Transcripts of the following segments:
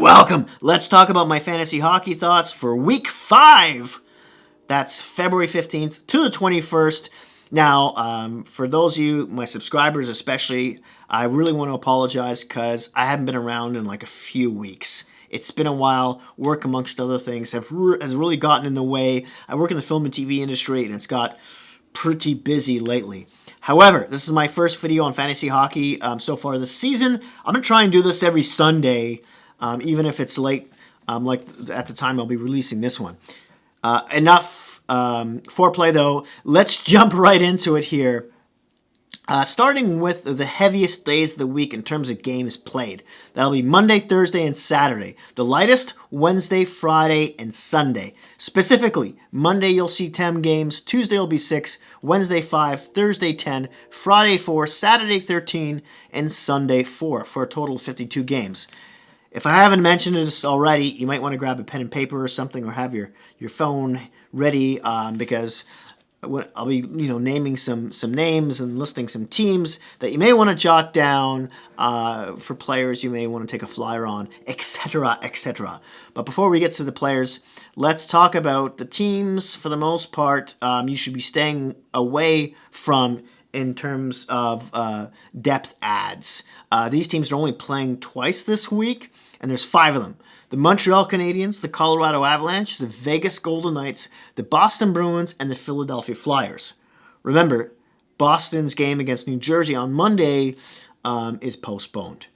Welcome. Let's talk about my fantasy hockey thoughts for week 5. That's February 15th to the 21st. Now, for those of you, my subscribers especially, I really want to apologize because I haven't been around in like a few weeks. It's been a while. Work, amongst other things, has really gotten in the way. I work in the film and TV industry, and it's got pretty busy lately. However, this is my first video on fantasy hockey so far this season. I'm going to try and do this every Sunday, even if it's late, like at the time I'll be releasing this one. Enough foreplay, though. Let's jump right into it here. Starting with the heaviest days of the week in terms of games played. That'll be Monday, Thursday, and Saturday. The lightest, Wednesday, Friday, and Sunday. Specifically, Monday you'll see 10 games, Tuesday will be 6, Wednesday 5, Thursday 10, Friday 4, Saturday 13, and Sunday 4, for a total of 52 games. If I haven't mentioned this already, you might want to grab a pen and paper or something, or have your phone ready, because I'll be naming some names and listing some teams that you may want to jot down for players you may want to take a flyer on, etc., etc. But before we get to the players, let's talk about the teams. For the most part, you should be staying away from in terms of depth adds. These teams are only playing twice this week, and there's 5 of them. The Montreal Canadiens, the Colorado Avalanche, the Vegas Golden Knights, the Boston Bruins, and the Philadelphia Flyers. Remember, Boston's game against New Jersey on Monday is postponed.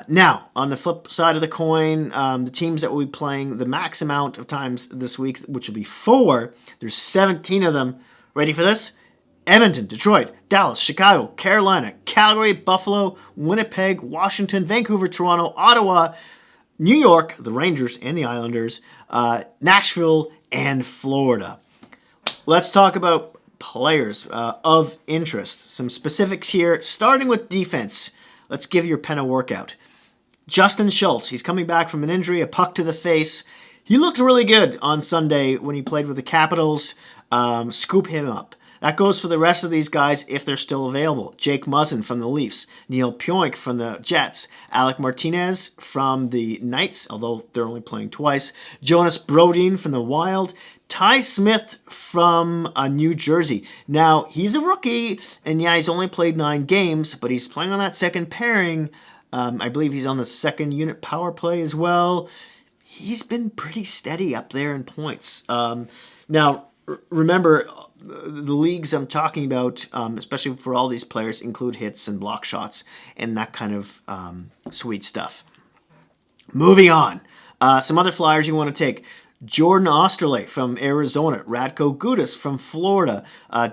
Now, on the flip side of the coin, the teams that will be playing the max amount of times this week, which will be 4, there's 17 of them. Ready for this? Edmonton, Detroit, Dallas, Chicago, Carolina, Calgary, Buffalo, Winnipeg, Washington, Vancouver, Toronto, Ottawa, New York, the Rangers and the Islanders, Nashville, and Florida. Let's talk about players of interest. Some specifics here, starting with defense. Let's give your pen a workout. Justin Schultz, he's coming back from an injury, a puck to the face. He looked really good on Sunday when he played with the Capitals. Scoop him up. That goes for the rest of these guys if they're still available. Jake Muzzin from the Leafs, Neil Pionk from the Jets, Alec Martinez from the Knights, although they're only playing twice, Jonas Brodin from the Wild, Ty Smith from New Jersey. Now, he's a rookie, and yeah, he's only played 9 games, but he's playing on that second pairing. I believe he's on the second unit power play as well. He's been pretty steady up there in points. Now, remember, the leagues I'm talking about, especially for all these players, include hits and block shots and that kind of sweet stuff. Moving on. Some other flyers you want to take. Jordan Osterley from Arizona. Radko Gudas from Florida.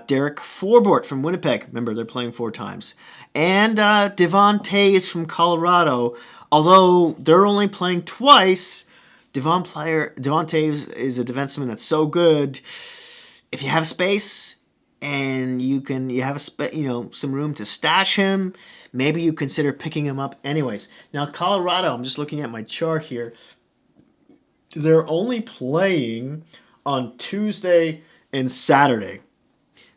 Derek Forbort from Winnipeg. Remember, they're playing 4 times. And Devon Toews from Colorado. Although they're only playing twice, Devon Toews is a defenseman that's so good. If you have space and you have some room to stash him, maybe you consider picking him up anyways. Now, Colorado, I'm just looking at my chart here. They're only playing on Tuesday and Saturday.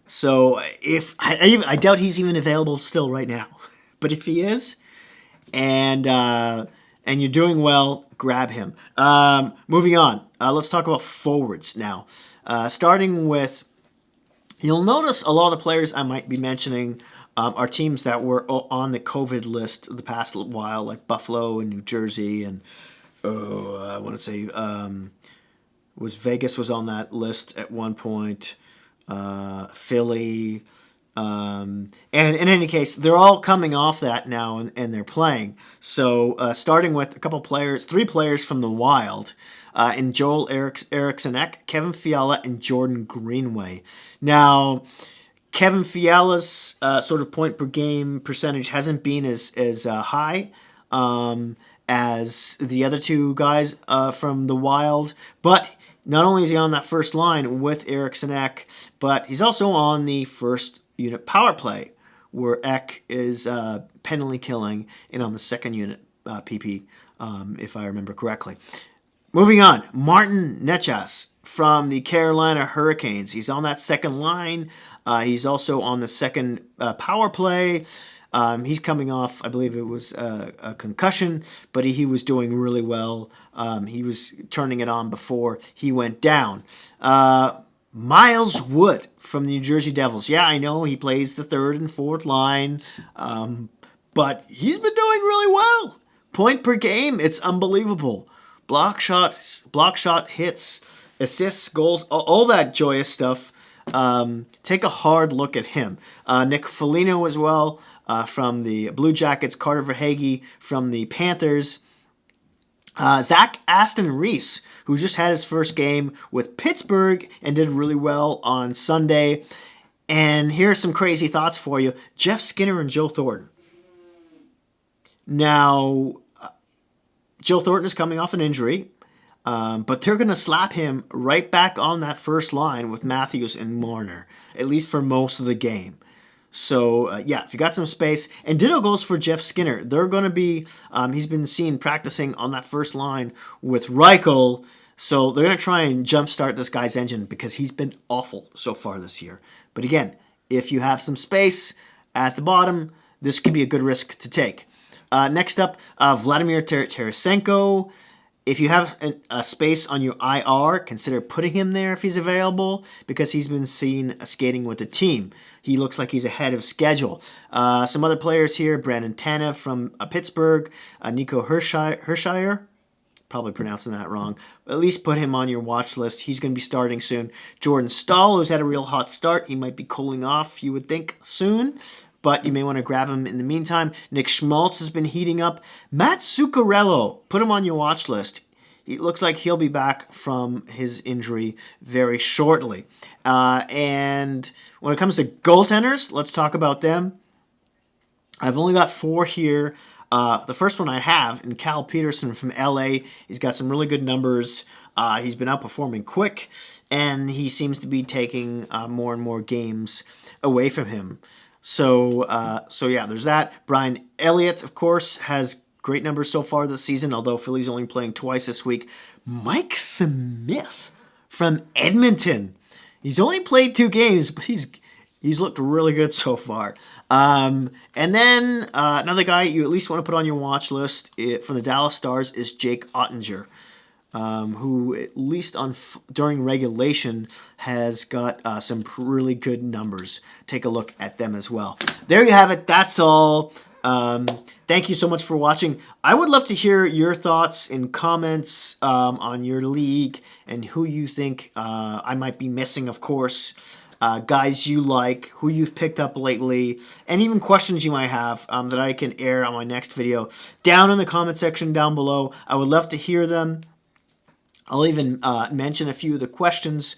So if I doubt he's even available still right now. But if he is, and you're doing well, grab him. Moving on. Let's talk about forwards now. Starting with, you'll notice a lot of the players I might be mentioning are teams that were on the COVID list the past while, like Buffalo and New Jersey, and I want to say Vegas was on that list at one point, Philly, and in any case, they're all coming off that now and they're playing. So starting with a couple players, 3 players from the Wild, and Joel Eriksson-Ek, Kevin Fiala, and Jordan Greenway. Now, Kevin Fiala's sort of point per game percentage hasn't been as high as the other 2 guys from the Wild, but not only is he on that first line with Eriksson-Ek, but he's also on the first unit power play, where Ek is penalty killing, and on the second unit PP, if I remember correctly. Moving on, Martin Necas from the Carolina Hurricanes. He's on that second line. He's also on the second power play. He's coming off, I believe it was a concussion, but he was doing really well. He was turning it on before he went down. Miles Wood from the New Jersey Devils. Yeah, I know he plays the third and fourth line, but he's been doing really well. Point per game, it's unbelievable. Block shots, hits, assists, goals, all that joyous stuff. Take a hard look at him. Nick Foligno as well from the Blue Jackets. Carter Verhaeghe from the Panthers. Zach Aston Reese, who just had his first game with Pittsburgh and did really well on Sunday. And here are some crazy thoughts for you. Jeff Skinner and Joe Thornton. Now, Joe Thornton is coming off an injury, but they're going to slap him right back on that first line with Matthews and Marner, at least for most of the game. So, yeah, if you got some space. And ditto goes for Jeff Skinner. They're going to be, he's been seen practicing on that first line with Reichel. So they're going to try and jumpstart this guy's engine because he's been awful so far this year. But again, if you have some space at the bottom, this could be a good risk to take. Next up, Vladimir Tarasenko. If you have a space on your IR, consider putting him there if he's available because he's been seen skating with the team. He looks like he's ahead of schedule. Some other players here, Brandon Tanev from Pittsburgh, Nico Hershiser, probably pronouncing that wrong. At least put him on your watch list. He's going to be starting soon. Jordan Stahl, who's had a real hot start. He might be cooling off, you would think, soon. But you may want to grab him in the meantime. Nick Schmaltz has been heating up. Matt Zuccarello, put him on your watch list. It looks like he'll be back from his injury very shortly. And when it comes to goaltenders, let's talk about them. I've only got 4 here. The first one I have in Cal Peterson from LA. He's got some really good numbers. He's been outperforming Quick, and he seems to be taking more and more games away from him. So yeah, there's that. Brian Elliott, of course, has great numbers so far this season, although Philly's only playing twice this week. Mike Smith from Edmonton. He's only played 2 games, but he's looked really good so far. And then another guy you at least want to put on your watch list from the Dallas Stars is Jake Ottinger, who at least during regulation has got some really good numbers. Take a look at them as well. There you have it. That's all. Thank you so much for watching. I would love to hear your thoughts in comments on your league and who you think I might be missing, of course. Guys you like, who you've picked up lately, and even questions you might have that I can air on my next video down in the comment section down below. I would love to hear them. I'll even mention a few of the questions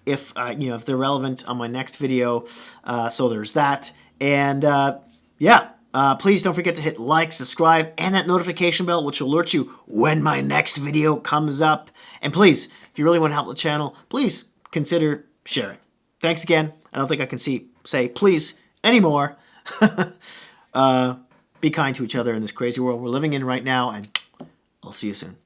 if they're relevant on my next video. So there's that. And please don't forget to hit like, subscribe, and that notification bell, which will alert you when my next video comes up. And please, if you really want to help the channel, please consider sharing. Thanks again. I don't think I can say please anymore. Be kind to each other in this crazy world we're living in right now, and I'll see you soon.